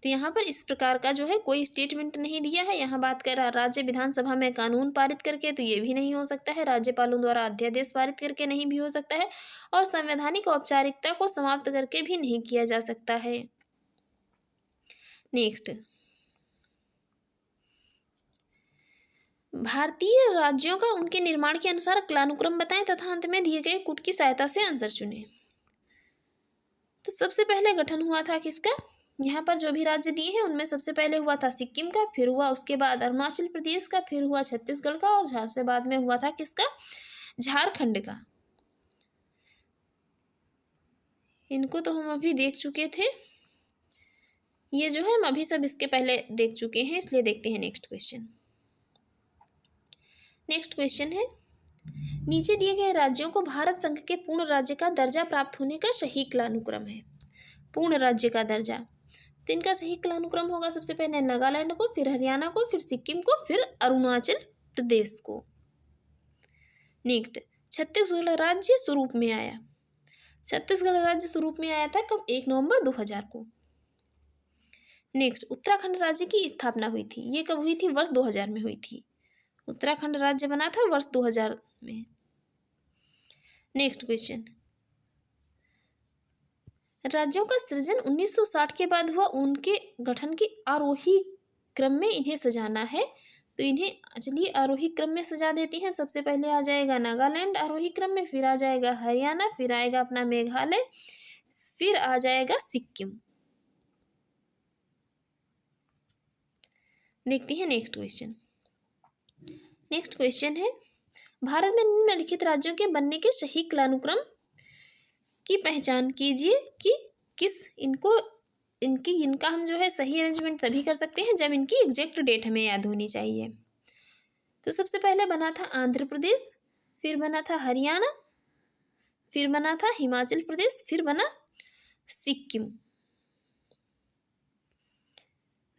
तो यहाँ पर इस प्रकार का जो है कोई स्टेटमेंट नहीं दिया है। यहाँ बात कर रहा राज्य विधानसभा में कानून पारित करके, तो ये भी नहीं हो सकता है। राज्यपालों द्वारा अध्यादेश पारित करके नहीं भी हो सकता है, और संवैधानिक औपचारिकता को समाप्त करके भी नहीं किया जा सकता है। नेक्स्ट, भारतीय राज्यों का उनके निर्माण के अनुसार कालानुक्रम बताएं तथा अंत में दिए गए कूट की सहायता से आंसर चुनें। तो सबसे पहले गठन हुआ था किसका? यहाँ पर जो भी राज्य दिए हैं उनमें सबसे पहले हुआ था सिक्किम का, फिर हुआ उसके बाद अरुणाचल प्रदेश का, फिर हुआ छत्तीसगढ़ का, और सबसे बाद में हुआ था किसका? झारखंड का। इनको तो हम अभी देख चुके थे, ये जो है हम अभी सब इसके पहले देख चुके हैं, इसलिए देखते हैं नेक्स्ट क्वेश्चन। नेक्स्ट क्वेश्चन है, नीचे दिए गए राज्यों को भारत संघ के पूर्ण राज्य का दर्जा प्राप्त होने का सही कालानुक्रम है। पूर्ण राज्य का दर्जा, तो इनका सही कालानुक्रम होगा सबसे पहले नागालैंड को, फिर हरियाणा को, फिर सिक्किम को, फिर अरुणाचल प्रदेश को। नेक्स्ट, छत्तीसगढ़ राज्य स्वरूप में आया। छत्तीसगढ़ राज्य स्वरूप में आया था कब? 1 नवंबर 2000 को। नेक्स्ट, उत्तराखंड राज्य की स्थापना हुई थी, ये कब हुई थी? वर्ष 2000 में हुई थी। उत्तराखंड राज्य बना था वर्ष 2000 में। नेक्स्ट क्वेश्चन, राज्यों का सृजन 1960 के बाद हुआ, उनके गठन के आरोही क्रम में इन्हें सजाना है, तो इन्हें चलिए आरोही क्रम में सजा देती हैं। सबसे पहले आ जाएगा नागालैंड आरोही क्रम में, फिर आ जाएगा हरियाणा, फिर आएगा अपना मेघालय, फिर आ जाएगा सिक्किम। देखते हैं नेक्स्ट क्वेश्चन। नेक्स्ट क्वेश्चन है, भारत में निम्नलिखित राज्यों के बनने के सही कालानुक्रम की पहचान कीजिए कि इनका हम जो है सही अरेंजमेंट तभी कर सकते हैं जब इनकी एग्जैक्ट डेट हमें याद होनी चाहिए। तो सबसे पहले बना था आंध्र प्रदेश, फिर बना था हरियाणा, फिर बना था हिमाचल प्रदेश, फिर बना सिक्किम।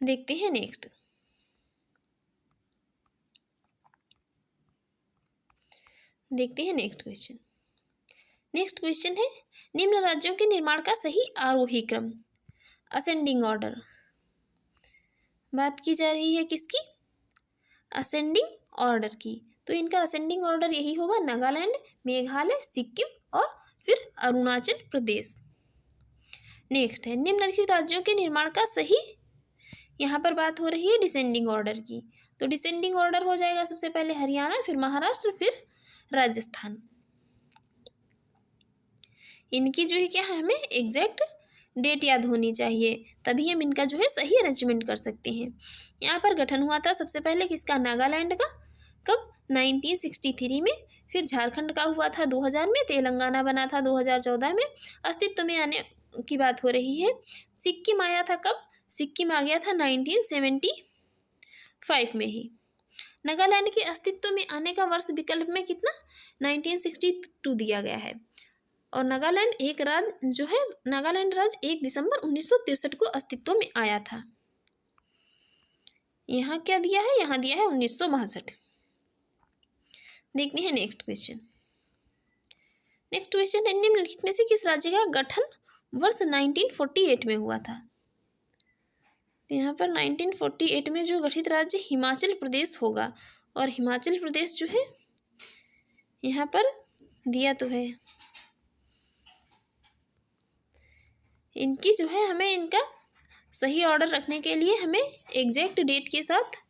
देखते हैं नेक्स्ट। देखते हैं नेक्स्ट क्वेश्चन। नेक्स्ट क्वेश्चन है, निम्न राज्यों के निर्माण का सही आरोही क्रम, असेंडिंग ऑर्डर। बात की जा रही है किसकी? असेंडिंग ऑर्डर की। तो इनका असेंडिंग ऑर्डर यही होगा, नागालैंड, मेघालय, सिक्किम और फिर अरुणाचल प्रदेश। नेक्स्ट है, निम्नलिखित राज्यों के निर्माण का सही, यहाँ पर बात हो रही है डिसेंडिंग ऑर्डर की, तो डिसेंडिंग ऑर्डर हो जाएगा सबसे पहले हरियाणा, फिर महाराष्ट्र, फिर राजस्थान। इनकी जो है क्या है, हमें एग्जैक्ट डेट याद होनी चाहिए, तभी हम इनका जो है सही अरेंजमेंट कर सकते हैं। यहाँ पर गठन हुआ था सबसे पहले किसका? नागालैंड का। कब? 1963 में। फिर झारखंड का हुआ था 2000 में, तेलंगाना बना था 2014 में, अस्तित्व में आने की बात हो रही है। सिक्किम आया था कब? सिक्किम आ गया था 1975 में ही। नागालैंड के अस्तित्व में आने का वर्ष विकल्प में कितना? 1962 दिया गया है। और नागालैंड एक राज्य जो है, नागालैंड राज्य 1 दिसंबर 1963 को अस्तित्व में आया था। यहाँ क्या दिया है? यहाँ दिया है 1962। देखते हैं नेक्स्ट क्वेश्चन। नेक्स्ट क्वेश्चन है, निम्नलिखित में से किस राज्य का गठन वर्ष 1948 में हुआ था? तो यहाँ पर 1948 में जो गठित राज्य हिमाचल प्रदेश होगा, और हिमाचल प्रदेश जो है यहाँ पर दिया तो है। इनकी जो है हमें इनका सही ऑर्डर रखने के लिए हमें एग्जैक्ट डेट के साथ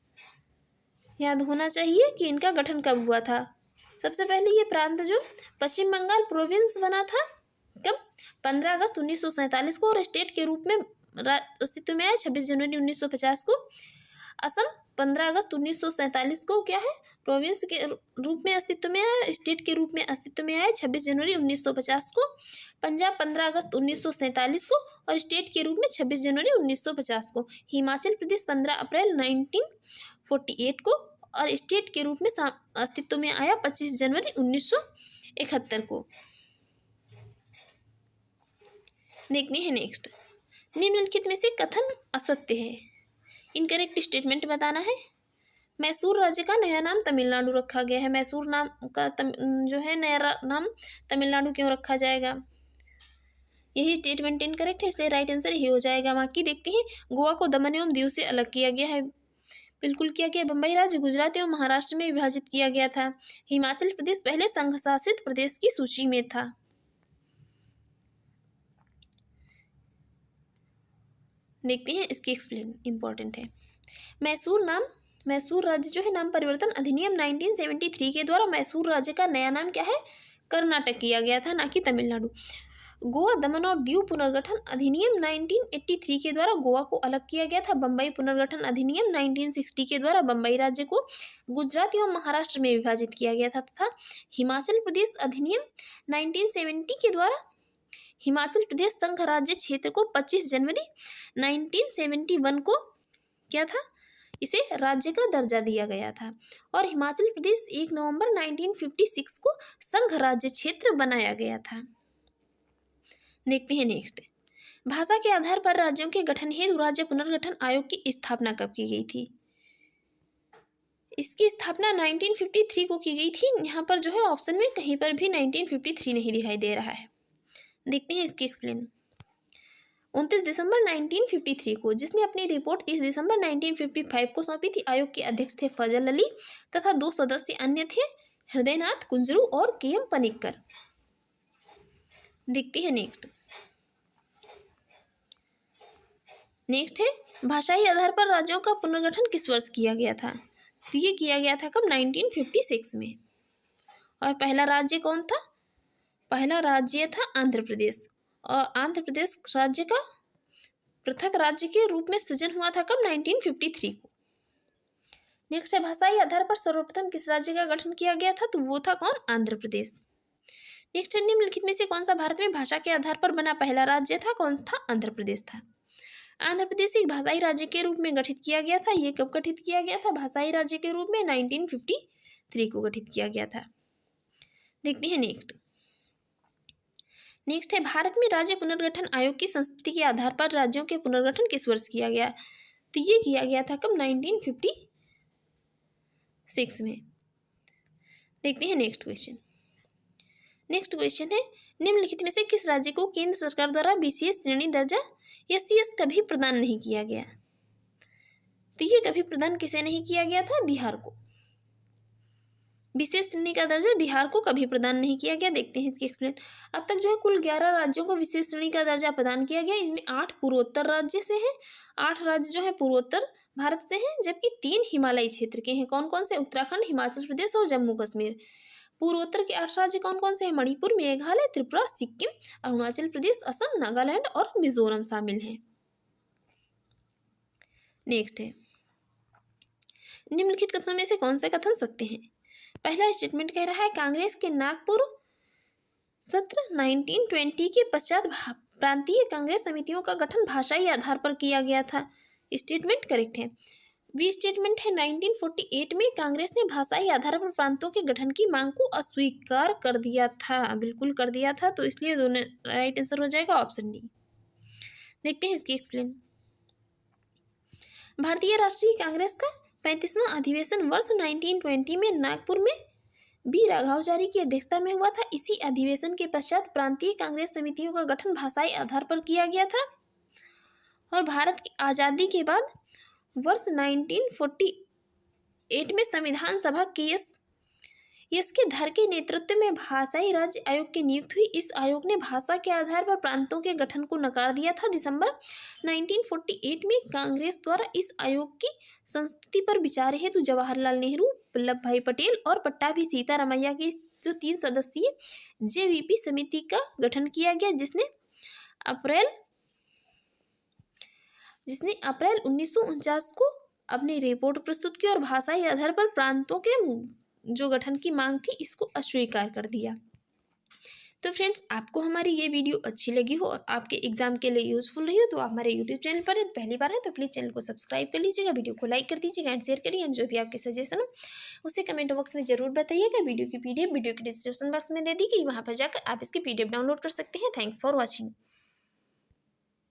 याद होना चाहिए कि इनका गठन कब हुआ था। सबसे पहले ये प्रांत जो पश्चिम बंगाल प्रोविंस बना था कब? 15 अगस्त 1947 को, और स्टेट के रूप में अस्तित्व में आया 26 जनवरी 1950 को। असम 15 अगस्त 1947 को क्या है? प्रोविंस के रूप में अस्तित्व में आया, स्टेट के रूप में अस्तित्व में आया 26 जनवरी 1950 को। पंजाब 15 अगस्त 1947 को, और स्टेट के रूप में 26 जनवरी 1950 को। हिमाचल प्रदेश 15 अप्रैल 1948 को, और स्टेट के रूप में अस्तित्व में आया 25 जनवरी 1971 को। देखते हैं नेक्स्ट। निम्नलिखित में से कथन असत्य है, इनकरेक्ट स्टेटमेंट बताना है। मैसूर राज्य का नया नाम तमिलनाडु रखा गया है। मैसूर नाम का जो है नया नाम तमिलनाडु क्यों रखा जाएगा? यही स्टेटमेंट इनकरेक्ट है, इसलिए राइट आंसर यही हो जाएगा। बाकी देखते हैं, गोवा को दमन एवं दीव से अलग किया गया है। बिल्कुल किया गया। बम्बई राज्य गुजरात एवं महाराष्ट्र में विभाजित किया गया था। हिमाचल प्रदेश पहले संघ शासित प्रदेश की सूची में था। देखते हैं इसकी एक्सप्लेन, इंपॉर्टेंट है। मैसूर राज्य जो है नाम परिवर्तन अधिनियम 1973 के द्वारा मैसूर राज्य का नया नाम क्या है? कर्नाटक किया गया था, ना कि तमिलनाडु। गोवा दमन और दीव पुनर्गठन अधिनियम 1983 के द्वारा गोवा को अलग किया गया था। बम्बई पुनर्गठन अधिनियम 1960 के द्वारा बम्बई राज्य को गुजरात एवं महाराष्ट्र में विभाजित किया गया था, तथा हिमाचल प्रदेश अधिनियम 1970 के द्वारा हिमाचल प्रदेश संघ राज्य क्षेत्र को 25 जनवरी 1971 को क्या था, इसे राज्य का दर्जा दिया गया था। और हिमाचल प्रदेश 1 नवंबर 1956 को संघ राज्य क्षेत्र बनाया गया था। देखते हैं नेक्स्ट, भाषा के आधार पर राज्यों के गठन हेतु राज्य पुनर्गठन आयोग की स्थापना कब की गई थी? इसकी स्थापना 1953 को की गई थी। यहाँ पर जो है ऑप्शन में कहीं पर भी 1953 नहीं दिखाई दे रहा है। देखते हैं इसकी एक्सप्लेन। 29 दिसंबर 1953 को, जिसने अपनी रिपोर्ट 30 दिसंबर 1955 को सौंपी थी। आयोग के अध्यक्ष थे फजल अली तथा 2 सदस्य अन्य थे, हृदयनाथ कुंजरू और के.एम. पनिक्कर। देखते हैं नेक्स्ट है भाषाई आधार पर राज्यों का पुनर्गठन किस वर्ष किया गया था? तो ये किया गया था कब? 1956 में। और पहला राज्य कौन था? पहला राज्य था आंध्र प्रदेश। और आंध्र प्रदेश राज्य का पृथक राज्य के रूप में सृजन हुआ था कब? 1953 को। नेक्स्ट है भाषाई आधार पर सर्वप्रथम किस राज्य का गठन किया गया था? तो वो था कौन? आंध्र प्रदेश। नेक्स्ट है निम्नलिखित में से कौन सा भारत में भाषा के आधार पर बना पहला राज्य था? कौन था? आंध्र प्रदेश था। आंध्र प्रदेश एक भाषाई राज्य के रूप में गठित किया गया था। ये कब गठित किया गया था? भाषाई राज्य के रूप में 1953 को गठित किया गया था। देखते हैं नेक्स्ट है भारत में राज्य पुनर्गठन आयोग की संस्तुति के आधार पर राज्यों के पुनर्गठन किस वर्ष किया गया? तो ये किया गया था कब? 1956 में। देखते हैं नेक्स्ट क्वेश्चन है निम्नलिखित में से किस राज्य को केंद्र सरकार द्वारा विशेष श्रेणी दर्जा SC कभी प्रदान नहीं किया गया? तो ये कभी प्रदान किसे नहीं किया गया था? बिहार को। विशेष श्रेणी का दर्जा बिहार को कभी प्रदान नहीं किया गया। देखते हैं इसकी एक्सप्लेन। अब तक जो है कुल 11 राज्यों को विशेष श्रेणी का दर्जा प्रदान किया गया। इसमें 8 पूर्वोत्तर राज्य से हैं, 8 राज्य जो है पूर्वोत्तर भारत से हैं, जबकि 3 हिमालयी क्षेत्र के हैं। कौन कौन से? उत्तराखंड, हिमाचल प्रदेश और जम्मू कश्मीर। पूर्वोत्तर के 8 राज्य कौन कौन से हैं? मणिपुर, मेघालय, त्रिपुरा, सिक्किम, अरुणाचल प्रदेश, असम, नागालैंड और मिजोरम शामिल हैं। नेक्स्ट है निम्नलिखित कथनों में से कौन से कथन सत्य हैं? पहला स्टेटमेंट कह रहा है कांग्रेस के नागपुर सत्र 1920 के पश्चात प्रांतीय कांग्रेस समितियों का गठन भाषाई आधार पर किया गया था। स्टेटमेंट करेक्ट है। बी स्टेटमेंट है 1948 में कांग्रेस ने भाषाई आधार पर प्रांतों के गठन की मांग को अस्वीकार कर दिया था। बिल्कुल कर दिया था, तो इसलिए दोनों राइट आंसर हो जाएगा ऑप्शन डी। देखते हैं इसकी एक्सप्लेन। भारतीय राष्ट्रीय कांग्रेस का 35वां अधिवेशन वर्ष 1920 में नागपुर में बी राघवाचारी की अध्यक्षता में हुआ था। इसी अधिवेशन के पश्चात प्रांतीय कांग्रेस समितियों का गठन भाषाई आधार पर किया गया था। और भारत की आज़ादी के बाद वर्ष 1948 में संविधान सभा के धर के नेतृत्व में भाषाई राज्य आयोग की नियुक्ति हुई। इस आयोग ने भाषा के आधार पर प्रांतों के गठन को नकार दिया था। दिसंबर 1948 में कांग्रेस द्वारा इस आयोग की संस्तुति पर विचार हेतु जवाहरलाल नेहरू, वल्लभ भाई पटेल और पट्टाभी सीतारामैया की जो 3 सदस्यीय JVP समिति का गठन किया गया, जिसने अप्रैल 1949 को अपनी रिपोर्ट प्रस्तुत की और भाषाई आधार पर प्रांतों के जो गठन की मांग थी इसको अस्वीकार कर दिया। तो फ्रेंड्स, आपको हमारी ये वीडियो अच्छी लगी हो और आपके एग्जाम के लिए यूजफुल रही हो तो आप हमारे यूट्यूब चैनल पर पहली बार है तो प्लीज़ चैनल को सब्सक्राइब कर लीजिएगा, वीडियो को लाइक कर दीजिएगा एंड शेयर करिए। एंड जो भी आपके सजेशन हो उसे कमेंट बॉक्स में जरूर बताइएगा। वीडियो की PDF वीडियो के डिस्क्रिप्शन बॉक्स में दे दी गई, वहाँ पर जाकर आप इसकी PDF डाउनलोड कर सकते हैं। Thanks for watching.